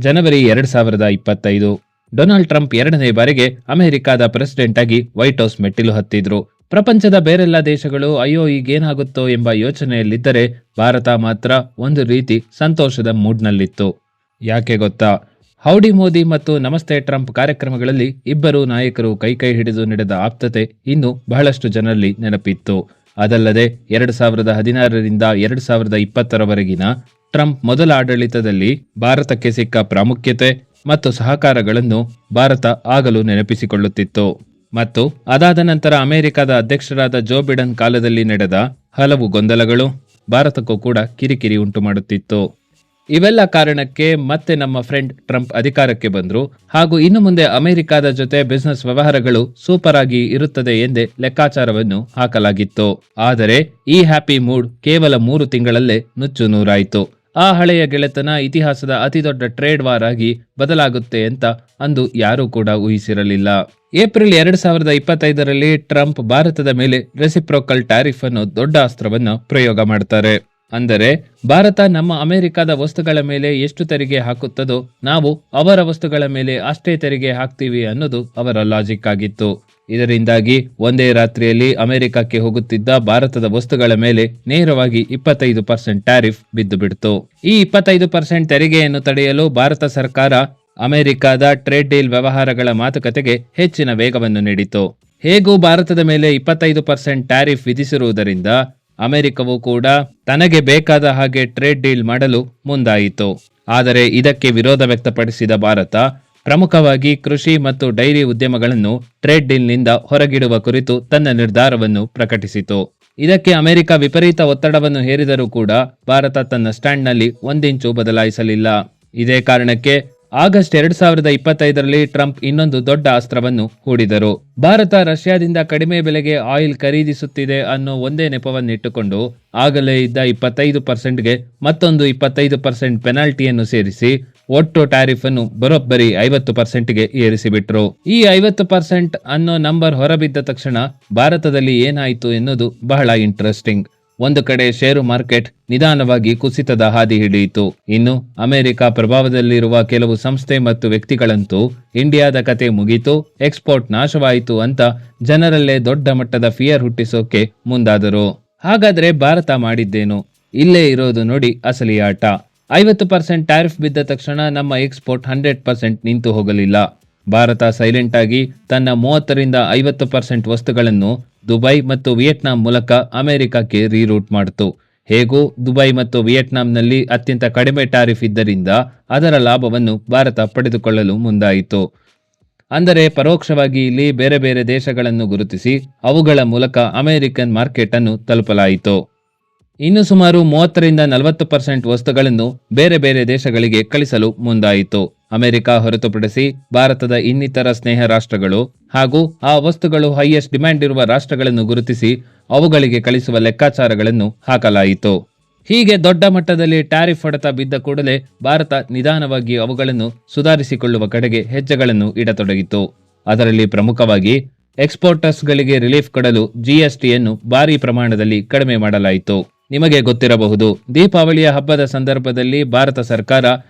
ಜನವರಿ 2025 Donald Trump 2ನೇ ಬಾರಿಗೆ ಅಮೆರಿಕದ ಪ್ರೆಸಿಡೆಂಟ್ ಆಗಿ ವೈಟ್ ಹೌಸ್ ಮೆಟ್ಟಿಲು ಹತ್ತಿದ್ರು. ಪ್ರಪಂಚದ ಬೇರೆಲ್ಲ ದೇಶಗಳು ಅಯ್ಯೋ ಈಗೇನಾಗುತ್ತೋ ಎಂಬ ಯೋಚನೆಯಲ್ಲಿದ್ದರೆ ಭಾರತ ಮಾತ್ರ ಒಂದು ರೀತಿ ಸಂತೋಷದ ಮೂಡ್ನಲ್ಲಿತ್ತು. ಯಾಕೆ ಗೊತ್ತಾ? ಹೌಡಿ ಮೋದಿ ಮತ್ತು ನಮಸ್ತೆ ಟ್ರಂಪ್ ಕಾರ್ಯಕ್ರಮಗಳಲ್ಲಿ ಇಬ್ಬರು ನಾಯಕರು ಕೈ ಹಿಡಿದು ನಡೆದ ಆಪ್ತತೆ ಇನ್ನೂ ಬಹಳಷ್ಟು ಜನರಲ್ಲಿ ನೆನಪಿತ್ತು. ಅದಲ್ಲದೆ 2016ರಿಂದ 2020ರವರೆಗಿನ ಟ್ರಂಪ್ ಮೊದಲ ಆಡಳಿತದಲ್ಲಿ ಭಾರತಕ್ಕೆ ಸಿಕ್ಕ ಪ್ರಾಮುಖ್ಯತೆ ಮತ್ತು ಸಹಕಾರಗಳನ್ನು ಭಾರತ ಆಗಲೂ ನೆನಪಿಸಿಕೊಳ್ಳುತ್ತಿತ್ತು. ಮತ್ತು ಅದಾದ ನಂತರ ಅಮೆರಿಕದ ಅಧ್ಯಕ್ಷರಾದ ಜೋ ಬಿಡನ್ ಕಾಲದಲ್ಲಿ ನಡೆದ ಹಲವು ಗೊಂದಲಗಳು ಭಾರತಕ್ಕೂ ಕೂಡ ಕಿರಿಕಿರಿ ಉಂಟು ಮಾಡುತ್ತಿತ್ತು. ಇವೆಲ್ಲ ಕಾರಣಕ್ಕೆ ಮತ್ತೆ ನಮ್ಮ ಫ್ರೆಂಡ್ ಟ್ರಂಪ್ ಅಧಿಕಾರಕ್ಕೆ ಬಂದ್ರು ಹಾಗೂ ಇನ್ನು ಮುಂದೆ ಅಮೆರಿಕದ ಜೊತೆ ಬಿಸಿನೆಸ್ ವ್ಯವಹಾರಗಳು ಸೂಪರ್ ಆಗಿ ಇರುತ್ತದೆ ಎಂದೇ ಲೆಕ್ಕಾಚಾರವನ್ನು ಹಾಕಲಾಗಿತ್ತು. ಆದರೆ ಈ ಹ್ಯಾಪಿ ಮೂಡ್ ಕೇವಲ 3 ತಿಂಗಳಲ್ಲೇ ನುಚ್ಚು ನೂರಾಯಿತು. ಆ ಹಳೆಯ ಗೆಳೆತನ ಇತಿಹಾಸದ ಅತಿದೊಡ್ಡ ಟ್ರೇಡ್ ವಾರ್ ಆಗಿ ಬದಲಾಗುತ್ತೆ ಅಂತ ಅಂದು ಯಾರೂ ಕೂಡ ಊಹಿಸಿರಲಿಲ್ಲ. ಏಪ್ರಿಲ್ 2025ರಲ್ಲಿ ಟ್ರಂಪ್ ಭಾರತದ ಮೇಲೆ ರೆಸಿಪ್ರೋಕಲ್ ಟ್ಯಾರಿಫ್ ಅನ್ನೋ ದೊಡ್ಡ ಅಸ್ತ್ರವನ್ನು ಪ್ರಯೋಗ ಮಾಡ್ತಾರೆ. ಅಂದರೆ ಭಾರತ ನಮ್ಮ ಅಮೆರಿಕದ ವಸ್ತುಗಳ ಮೇಲೆ ಎಷ್ಟು ತೆರಿಗೆ ಹಾಕುತ್ತದೋ ನಾವು ಅವರ ವಸ್ತುಗಳ ಮೇಲೆ ಅಷ್ಟೇ ತೆರಿಗೆ ಹಾಕ್ತೀವಿ ಅನ್ನೋದು ಅವರ ಲಾಜಿಕ್ ಆಗಿತ್ತು. ಇದರಿಂದಾಗಿ ಒಂದೇ ರಾತ್ರಿಯಲ್ಲಿ ಅಮೆರಿಕಕ್ಕೆ ಹೋಗುತ್ತಿದ್ದ ಭಾರತದ ವಸ್ತುಗಳ ಮೇಲೆ ನೇರವಾಗಿ 25% ಟ್ಯಾರಿಫ್ ಬಿದ್ದು ಬಿಡ್ತು. ಈ 25% ತೆರಿಗೆಯನ್ನು ತಡೆಯಲು ಭಾರತ ಸರ್ಕಾರ ಅಮೆರಿಕದ ಟ್ರೇಡ್ ಡೀಲ್ ವ್ಯವಹಾರಗಳ ಮಾತುಕತೆಗೆ ಹೆಚ್ಚಿನ ವೇಗವನ್ನು ನೀಡಿತು. ಹೇಗೂ ಭಾರತದ ಮೇಲೆ 25% ಟ್ಯಾರಿಫ್ ವಿಧಿಸಿರುವುದರಿಂದ ಅಮೆರಿಕವು ಕೂಡ ತನಗೆ ಬೇಕಾದ ಹಾಗೆ ಟ್ರೇಡ್ ಡೀಲ್ ಮಾಡಲು ಮುಂದಾಯಿತು. ಆದರೆ ಇದಕ್ಕೆ ವಿರೋಧ ವ್ಯಕ್ತಪಡಿಸಿದ ಭಾರತ ಪ್ರಮುಖವಾಗಿ ಕೃಷಿ ಮತ್ತು ಡೈರಿ ಉದ್ಯಮಗಳನ್ನು ಟ್ರೇಡ್ ಡೀಲ್ನಿಂದ ಹೊರಗಿಡುವ ಕುರಿತು ತನ್ನ ನಿರ್ಧಾರವನ್ನು ಪ್ರಕಟಿಸಿತು. ಇದಕ್ಕೆ ಅಮೆರಿಕ ವಿಪರೀತ ಒತ್ತಡವನ್ನು ಹೇರಿದರೂ ಕೂಡ ಭಾರತ ತನ್ನ ಸ್ಟ್ಯಾಂಡ್ನಲ್ಲಿ 1 ಇಂಚು ಬದಲಾಯಿಸಲಿಲ್ಲ. ಇದೇ ಕಾರಣಕ್ಕೆ ಆಗಸ್ಟ್ 2025ರಲ್ಲಿ ಟ್ರಂಪ್ ಇನ್ನೊಂದು ದೊಡ್ಡ ಅಸ್ತ್ರವನ್ನು ಹೂಡಿದರು. ಭಾರತ ರಷ್ಯಾದಿಂದ ಕಡಿಮೆ ಬೆಲೆಗೆ ಆಯಿಲ್ ಖರೀದಿಸುತ್ತಿದೆ ಅನ್ನೋ ಒಂದೇ ನೆಪವನ್ನಿಟ್ಟುಕೊಂಡು ಆಗಲೇ ಇದ್ದ 25%ಗೆ ಮತ್ತೊಂದು 25% ಪೆನಾಲ್ಟಿಯನ್ನು ಸೇರಿಸಿ ಒಟ್ಟು ಟ್ಯಾರಿಫ್ ಅನ್ನು ಬರೋಬ್ಬರಿ 50%ಗೆ ಏರಿಸಿಬಿಟ್ರು. ಈ 50% ಅನ್ನೋ ನಂಬರ್ ಹೊರಬಿದ್ದ ತಕ್ಷಣ ಭಾರತದಲ್ಲಿ ಏನಾಯಿತು ಎನ್ನುವುದು ಬಹಳ ಇಂಟ್ರೆಸ್ಟಿಂಗ್. ಒಂದು ಕಡೆ ಷೇರು ಮಾರ್ಕೆಟ್ ನಿಧಾನವಾಗಿ ಕುಸಿತದ ಹಾದಿ ಹಿಡಿಯಿತು. ಇನ್ನು ಅಮೆರಿಕ ಪ್ರಭಾವದಲ್ಲಿರುವ ಕೆಲವು ಸಂಸ್ಥೆ ಮತ್ತು ವ್ಯಕ್ತಿಗಳಂತೂ ಇಂಡಿಯಾದ ಕತೆ ಮುಗೀತು, ಎಕ್ಸ್ಪೋರ್ಟ್ ನಾಶವಾಯಿತು ಅಂತ ಜನರಲ್ಲೇ ದೊಡ್ಡ ಮಟ್ಟದ ಫಿಯರ್ ಹುಟ್ಟಿಸೋಕೆ ಮುಂದಾದರು. ಹಾಗಾದ್ರೆ ಭಾರತ ಮಾಡಿದ್ದೇನು? ಇಲ್ಲೇ ಇರೋದು ನೋಡಿ ಅಸಲಿ ಆಟ. 50% ಟ್ಯಾರಿಫ್ ಬಿದ್ದ ತಕ್ಷಣ ನಮ್ಮ ಎಕ್ಸ್ಪೋರ್ಟ್ 100% ನಿಂತು ಹೋಗಲಿಲ್ಲ. ಭಾರತ ಸೈಲೆಂಟ್ ಆಗಿ ತನ್ನ 30ರಿಂದ 50% ವಸ್ತುಗಳನ್ನು ದುಬೈ ಮತ್ತು ವಿಯೆಟ್ನಾಂ ಮೂಲಕ ಅಮೆರಿಕಕ್ಕೆ ರೀರೂಟ್ ಮಾಡಿತು. ಹೇಗೂ ದುಬೈ ಮತ್ತು ವಿಯೆಟ್ನಾಂನಲ್ಲಿ ಅತ್ಯಂತ ಕಡಿಮೆ ಟ್ಯಾರಿಫ್ ಇದ್ದರಿಂದ ಅದರ ಲಾಭವನ್ನು ಭಾರತ ಪಡೆದುಕೊಳ್ಳಲು ಮುಂದಾಯಿತು. ಅಂದರೆ ಪರೋಕ್ಷವಾಗಿ ಇಲ್ಲಿ ಬೇರೆ ಬೇರೆ ದೇಶಗಳನ್ನು ಗುರುತಿಸಿ ಅವುಗಳ ಮೂಲಕ ಅಮೆರಿಕನ್ ಮಾರ್ಕೆಟ್ ಅನ್ನು ತಲುಪಲಾಯಿತು. ಇನ್ನು ಸುಮಾರು 30ರಿಂದ 40% ವಸ್ತುಗಳನ್ನು ಬೇರೆ ಬೇರೆ ದೇಶಗಳಿಗೆ ಕಳಿಸಲು ಮುಂದಾಯಿತು. ಅಮೆರಿಕ ಹೊರತುಪಡಿಸಿ ಭಾರತದ ಇನ್ನಿತರ ಸ್ನೇಹ ರಾಷ್ಟ್ರಗಳು ಹಾಗೂ ಆ ವಸ್ತುಗಳು ಹೈಯೆಸ್ಟ್ ಡಿಮ್ಯಾಂಡ್ ಇರುವ ರಾಷ್ಟ್ರಗಳನ್ನು ಗುರುತಿಸಿ ಅವುಗಳಿಗೆ ಕಳಿಸುವ ಲೆಕ್ಕಾಚಾರಗಳನ್ನು ಹಾಕಲಾಯಿತು. ಹೀಗೆ ದೊಡ್ಡ ಮಟ್ಟದಲ್ಲಿ ಟ್ಯಾರಿಫ್ ಹೊಡೆತ ಬಿದ್ದ ಕೂಡಲೇ ಭಾರತ ನಿಧಾನವಾಗಿ ಅವುಗಳನ್ನು ಸುಧಾರಿಸಿಕೊಳ್ಳುವ ಕಡೆಗೆ ಹೆಜ್ಜೆಗಳನ್ನು ಇಡತೊಡಗಿತು. ಅದರಲ್ಲಿ ಪ್ರಮುಖವಾಗಿ ಎಕ್ಸ್ಪೋರ್ಟರ್ಸ್ಗಳಿಗೆ ರಿಲೀಫ್ ಕೊಡಲು GSTಯನ್ನು ಭಾರೀ ಪ್ರಮಾಣದಲ್ಲಿ ಕಡಿಮೆ ಮಾಡಲಾಯಿತು. ನಿಮಗೆ ಗೊತ್ತಿರಬಹುದು, ದೀಪಾವಳಿಯ ಹಬ್ಬದ ಸಂದರ್ಭದಲ್ಲಿ ಭಾರತ ಸರ್ಕಾರ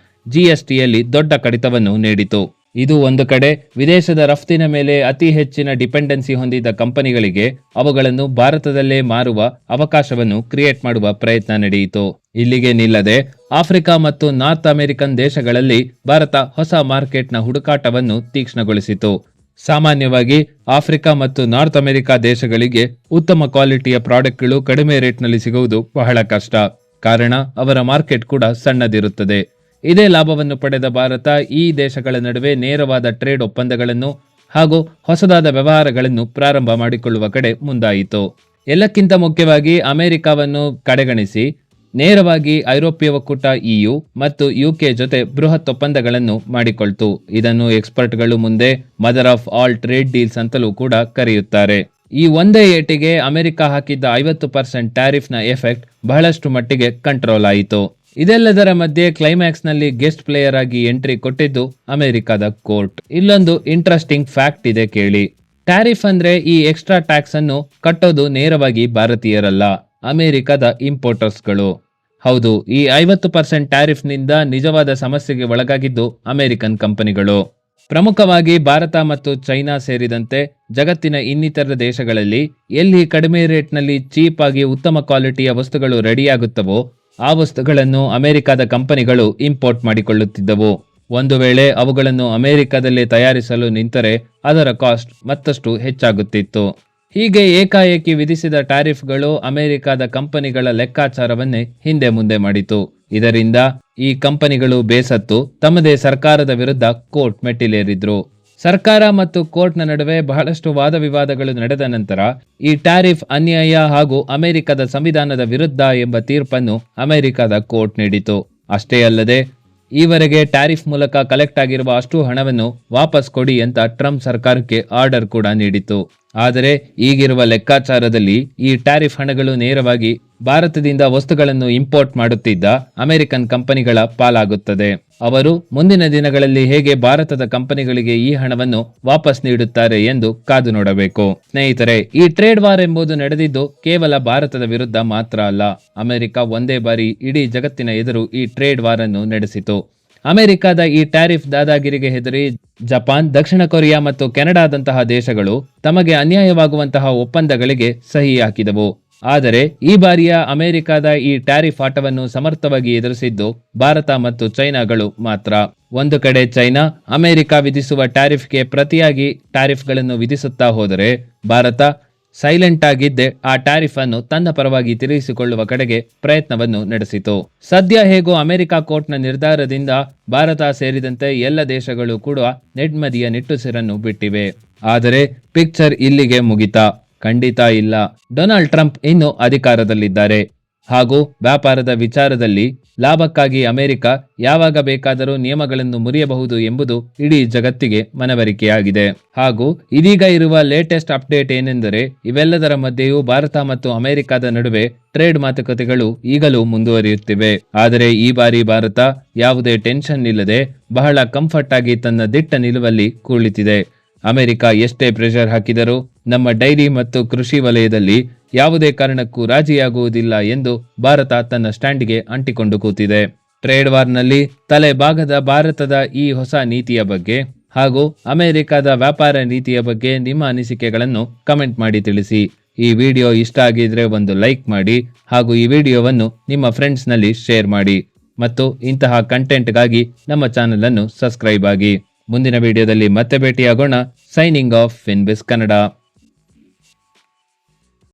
GSTಯಲ್ಲಿ ದೊಡ್ಡ ಕಡಿತವನ್ನು ನೀಡಿತು. ಇದು ಒಂದು ಕಡೆ ವಿದೇಶದ ರಫ್ತಿನ ಮೇಲೆ ಅತಿ ಹೆಚ್ಚಿನ ಡಿಪೆಂಡೆನ್ಸಿ ಹೊಂದಿದ್ದ ಕಂಪನಿಗಳಿಗೆ ಅವುಗಳನ್ನು ಭಾರತದಲ್ಲೇ ಮಾರುವ ಅವಕಾಶವನ್ನು ಕ್ರಿಯೇಟ್ ಮಾಡುವ ಪ್ರಯತ್ನ ನಡೆಯಿತು. ಇಲ್ಲಿಗೆ ನಿಲ್ಲದೆ ಆಫ್ರಿಕಾ ಮತ್ತು ನಾರ್ತ್ ಅಮೆರಿಕನ್ ದೇಶಗಳಲ್ಲಿ ಭಾರತ ಹೊಸ ಮಾರ್ಕೆಟ್ನ ಹುಡುಕಾಟವನ್ನು ತೀಕ್ಷ್ಣಗೊಳಿಸಿತು. ಸಾಮಾನ್ಯವಾಗಿ ಆಫ್ರಿಕಾ ಮತ್ತು ನಾರ್ತ್ ಅಮೆರಿಕಾ ದೇಶಗಳಿಗೆ ಉತ್ತಮ ಕ್ವಾಲಿಟಿಯ ಪ್ರಾಡಕ್ಟ್ಗಳು ಕಡಿಮೆ ರೇಟ್ನಲ್ಲಿ ಸಿಗುವುದು ಬಹಳ ಕಷ್ಟ. ಕಾರಣ ಅವರ ಮಾರ್ಕೆಟ್ ಕೂಡ ಸಣ್ಣದಿರುತ್ತದೆ. ಇದೇ ಲಾಭವನ್ನು ಪಡೆದ ಭಾರತ ಈ ದೇಶಗಳ ನಡುವೆ ನೇರವಾದ ಟ್ರೇಡ್ ಒಪ್ಪಂದಗಳನ್ನು ಹಾಗೂ ಹೊಸದಾದ ವ್ಯವಹಾರಗಳನ್ನು ಪ್ರಾರಂಭ ಮಾಡಿಕೊಳ್ಳುವ ಕಡೆ ಮುಂದಾಯಿತು. ಎಲ್ಲಕ್ಕಿಂತ ಮುಖ್ಯವಾಗಿ ಅಮೆರಿಕವನ್ನು ಕಡೆಗಣಿಸಿ ನೇರವಾಗಿ ಐರೋಪ್ಯ ಒಕ್ಕೂಟ EU ಮತ್ತು UK ಜೊತೆ ಬೃಹತ್ ಒಪ್ಪಂದಗಳನ್ನು ಮಾಡಿಕೊಳ್ತು. ಇದನ್ನು ಎಕ್ಸ್ಪರ್ಟ್ಗಳು ಮುಂದೆ mother of all trade deals ಅಂತಲೂ ಕೂಡ ಕರೆಯುತ್ತಾರೆ. ಈ ಒಂದೇ ಏಟಿಗೆ ಅಮೆರಿಕ ಹಾಕಿದ್ದ 50% ಟ್ಯಾರಿಫ್ನ ಎಫೆಕ್ಟ್ ಬಹಳಷ್ಟು ಮಟ್ಟಿಗೆ ಕಂಟ್ರೋಲ್ ಆಯಿತು. ಇದೆಲ್ಲದರ ಮಧ್ಯೆ ಕ್ಲೈಮ್ಯಾಕ್ಸ್ ನಲ್ಲಿ ಗೆಸ್ಟ್ ಪ್ಲೇಯರ್ ಆಗಿ ಎಂಟ್ರಿ ಕೊಟ್ಟಿದ್ದು ಅಮೆರಿಕದ ಕೋರ್ಟ್. ಇಲ್ಲೊಂದು ಇಂಟ್ರೆಸ್ಟಿಂಗ್ ಫ್ಯಾಕ್ಟ್ ಇದೆ ಕೇಳಿ. ಟ್ಯಾರಿಫ್ ಅಂದ್ರೆ ಈ ಎಕ್ಸ್ಟ್ರಾ ಟ್ಯಾಕ್ಸ್ ಅನ್ನು ಕಟ್ಟೋದು ನೇರವಾಗಿ ಭಾರತೀಯರಲ್ಲ, ಅಮೆರಿಕದ ಇಂಪೋರ್ಟರ್ಸ್ಗಳು. ಹೌದು, ಈ 50% ಟ್ಯಾರಿಫ್ನಿಂದ ನಿಜವಾದ ಸಮಸ್ಯೆಗೆ ಒಳಗಾಗಿದ್ದು ಅಮೆರಿಕನ್ ಕಂಪನಿಗಳು. ಪ್ರಮುಖವಾಗಿ ಭಾರತ ಮತ್ತು ಚೈನಾ ಸೇರಿದಂತೆ ಜಗತ್ತಿನ ಇನ್ನಿತರ ದೇಶಗಳಲ್ಲಿ ಎಲ್ಲಿ ಕಡಿಮೆ ರೇಟ್ನಲ್ಲಿ ಚೀಪ್ ಆಗಿ ಉತ್ತಮ ಕ್ವಾಲಿಟಿಯ ವಸ್ತುಗಳು ರೆಡಿಯಾಗುತ್ತವೋ ಆ ವಸ್ತುಗಳನ್ನು ಅಮೆರಿಕದ ಕಂಪನಿಗಳು ಇಂಪೋರ್ಟ್ ಮಾಡಿಕೊಳ್ಳುತ್ತಿದ್ದವು. ಒಂದು ವೇಳೆ ಅವುಗಳನ್ನು ಅಮೆರಿಕದಲ್ಲೇ ತಯಾರಿಸಲು ನಿಂತರೆ ಅದರ ಕಾಸ್ಟ್ ಮತ್ತಷ್ಟು ಹೆಚ್ಚಾಗುತ್ತಿತ್ತು. ಹೀಗೆ ಏಕಾಏಕಿ ವಿಧಿಸಿದ ಟ್ಯಾರಿಫ್ಗಳು ಅಮೆರಿಕದ ಕಂಪನಿಗಳ ಲೆಕ್ಕಾಚಾರವನ್ನೇ ಹಿಂದೆ ಮುಂದೆ ಮಾಡಿತು. ಇದರಿಂದ ಈ ಕಂಪನಿಗಳು ಬೇಸತ್ತು ತಮ್ಮದೇ ಸರ್ಕಾರದ ವಿರುದ್ಧ ಕೋರ್ಟ್ ಮೆಟ್ಟಿಲೇರಿದ್ರು. ಸರ್ಕಾರ ಮತ್ತು ಕೋರ್ಟ್ನ ನಡುವೆ ಬಹಳಷ್ಟು ವಾದವಿವಾದಗಳು ನಡೆದ ನಂತರ ಈ ಟ್ಯಾರಿಫ್ ಅನ್ಯಾಯ ಹಾಗೂ ಅಮೆರಿಕದ ಸಂವಿಧಾನದ ವಿರುದ್ಧ ಎಂಬ ತೀರ್ಪನ್ನು ಅಮೆರಿಕದ ಕೋರ್ಟ್ ನೀಡಿತು. ಅಷ್ಟೇ ಅಲ್ಲದೆ ಈವರೆಗೆ ಟ್ಯಾರಿಫ್ ಮೂಲಕ ಕಲೆಕ್ಟ್ ಆಗಿರುವ ಅಷ್ಟು ಹಣವನ್ನು ವಾಪಸ್ ಕೊಡಿ ಅಂತ ಟ್ರಂಪ್ ಸರ್ಕಾರಕ್ಕೆ ಆರ್ಡರ್ ಕೂಡ ನೀಡಿತು. ಆದರೆ ಈಗಿರುವ ಲೆಕ್ಕಾಚಾರದಲ್ಲಿ ಈ ಟ್ಯಾರಿಫ್ ಹಣಗಳು ನೇರವಾಗಿ ಭಾರತದಿಂದ ವಸ್ತುಗಳನ್ನು ಇಂಪೋರ್ಟ್ ಮಾಡುತ್ತಿದ್ದ ಅಮೆರಿಕನ್ ಕಂಪನಿಗಳ ಪಾಲಾಗುತ್ತದೆ. ಅವರು ಮುಂದಿನ ದಿನಗಳಲ್ಲಿ ಹೇಗೆ ಭಾರತದ ಕಂಪನಿಗಳಿಗೆ ಈ ಹಣವನ್ನು ವಾಪಸ್ ನೀಡುತ್ತಾರೆ ಎಂದು ಕಾದು ನೋಡಬೇಕು. ಸ್ನೇಹಿತರೆ, ಈ ಟ್ರೇಡ್ ವಾರ್ ಎಂಬುದು ನಡೆದಿದ್ದು ಕೇವಲ ಭಾರತದ ವಿರುದ್ಧ ಮಾತ್ರ ಅಲ್ಲ. ಅಮೆರಿಕ ಒಂದೇ ಬಾರಿ ಇಡೀ ಜಗತ್ತಿನ ಎದುರು ಈ ಟ್ರೇಡ್ ವಾರ್ ಅನ್ನು ನಡೆಸಿತು. ಅಮೆರಿಕದ ಈ ಟ್ಯಾರಿಫ್ ದಾದಾಗಿರಿಗೆ ಹೆದರಿ ಜಪಾನ್, ದಕ್ಷಿಣ ಕೊರಿಯಾ ಮತ್ತು ಕೆನಡಾದಂತಹ ದೇಶಗಳು ತಮಗೆ ಅನ್ಯಾಯವಾಗುವಂತಹ ಒಪ್ಪಂದಗಳಿಗೆ ಸಹಿ ಹಾಕಿದವು. ಆದರೆ ಈ ಬಾರಿಯ ಅಮೆರಿಕದ ಈ ಟ್ಯಾರಿಫ್ ಆಟವನ್ನು ಸಮರ್ಥವಾಗಿ ಎದುರಿಸಿದ್ದು ಭಾರತ ಮತ್ತು ಚೈನಾಗಳು ಮಾತ್ರ. ಒಂದು ಕಡೆ ಚೈನಾ ಅಮೆರಿಕ ವಿಧಿಸುವ ಟ್ಯಾರಿಫ್ಗೆ ಪ್ರತಿಯಾಗಿ ಟ್ಯಾರಿಫ್ಗಳನ್ನು ವಿಧಿಸುತ್ತಾ ಹೋದರೆ ಭಾರತ ಸೈಲೆಂಟ್ ಆಗಿದ್ದೆ ಆ ಟ್ಯಾರಿಫ್ ಅನ್ನು ತನ್ನ ಪರವಾಗಿ ತಿರುಗಿಸಿಕೊಳ್ಳುವ ಕಡೆಗೆ ಪ್ರಯತ್ನವನ್ನು ನಡೆಸಿತು. ಸದ್ಯ ಹೇಗೋ ಅಮೆರಿಕ ಕೋರ್ಟ್ನ ನಿರ್ಧಾರದಿಂದ ಭಾರತ ಸೇರಿದಂತೆ ಎಲ್ಲ ದೇಶಗಳು ಕೂಡ ನೆಮ್ಮದಿಯ ನಿಟ್ಟುಸಿರನ್ನು ಬಿಟ್ಟಿವೆ. ಆದರೆ ಪಿಕ್ಚರ್ ಇಲ್ಲಿಗೆ ಮುಗಿತಾ? ಖಂಡಿತ ಇಲ್ಲ. ಡೊನಾಲ್ಡ್ ಟ್ರಂಪ್ ಇನ್ನು ಅಧಿಕಾರದಲ್ಲಿದ್ದಾರೆ ಹಾಗೂ ವ್ಯಾಪಾರದ ವಿಚಾರದಲ್ಲಿ ಲಾಭಕ್ಕಾಗಿ ಅಮೆರಿಕ ಯಾವಾಗ ಬೇಕಾದರೂ ನಿಯಮಗಳನ್ನು ಮುರಿಯಬಹುದು ಎಂಬುದು ಇಡೀ ಜಗತ್ತಿಗೆ ಮನವರಿಕೆಯಾಗಿದೆ. ಹಾಗೂ ಇದೀಗ ಇರುವ ಲೇಟೆಸ್ಟ್ ಅಪ್ಡೇಟ್ ಏನೆಂದರೆ ಇವೆಲ್ಲದರ ಮಧ್ಯೆಯೂ ಭಾರತ ಮತ್ತು ಅಮೆರಿಕದ ನಡುವೆ ಟ್ರೇಡ್ ಮಾತುಕತೆಗಳು ಈಗಲೂ ಮುಂದುವರಿಯುತ್ತಿವೆ. ಆದರೆ ಈ ಬಾರಿ ಭಾರತ ಯಾವುದೇ ಟೆನ್ಷನ್ ಇಲ್ಲದೆ ಬಹಳ ಕಂಫರ್ಟ್ ಆಗಿ ತನ್ನ ದಿಟ್ಟ ನಿಲುವಲ್ಲಿ ಕುಳಿತಿದೆ. ಅಮೆರಿಕ ಎಷ್ಟೇ ಪ್ರೆಷರ್ ಹಾಕಿದರೂ ನಮ್ಮ ಡೈರಿ ಮತ್ತು ಕೃಷಿ ವಲಯದಲ್ಲಿ ಯಾವುದೇ ಕಾರಣಕ್ಕೂ ರಾಜಿಯಾಗುವುದಿಲ್ಲ ಎಂದು ಭಾರತ ತನ್ನ ಸ್ಟ್ಯಾಂಡ್ಗೆ ಅಂಟಿಕೊಂಡು ಕೂತಿದೆ. ಟ್ರೇಡ್ ವಾರ್ನಲ್ಲಿ ತಲೆ ಭಾಗದ ಭಾರತದ ಈ ಹೊಸ ನೀತಿಯ ಬಗ್ಗೆ ಹಾಗೂ ಅಮೆರಿಕದ ವ್ಯಾಪಾರ ನೀತಿಯ ಬಗ್ಗೆ ನಿಮ್ಮ ಅನಿಸಿಕೆಗಳನ್ನು ಕಮೆಂಟ್ ಮಾಡಿ ತಿಳಿಸಿ. ಈ ವಿಡಿಯೋ ಇಷ್ಟ ಆಗಿದ್ರೆ ಒಂದು ಲೈಕ್ ಮಾಡಿ ಹಾಗೂ ಈ ವಿಡಿಯೋವನ್ನು ನಿಮ್ಮ ಫ್ರೆಂಡ್ಸ್ನಲ್ಲಿ ಶೇರ್ ಮಾಡಿ ಮತ್ತು ಇಂತಹ ಕಂಟೆಂಟ್ಗಾಗಿ ನಮ್ಮ ಚಾನೆಲ್ ಅನ್ನು ಸಬ್ಸ್ಕ್ರೈಬ್ ಆಗಿ. ಮುಂದಿನ ವಿಡಿಯೋದಲ್ಲಿ ಮತ್ತೆ ಭೇಟಿಯಾಗೋಣ. ಸೈನಿಂಗ್ ಆಫ್ ಫಿನ್ಬಿಸ್ ಕನ್ನಡ.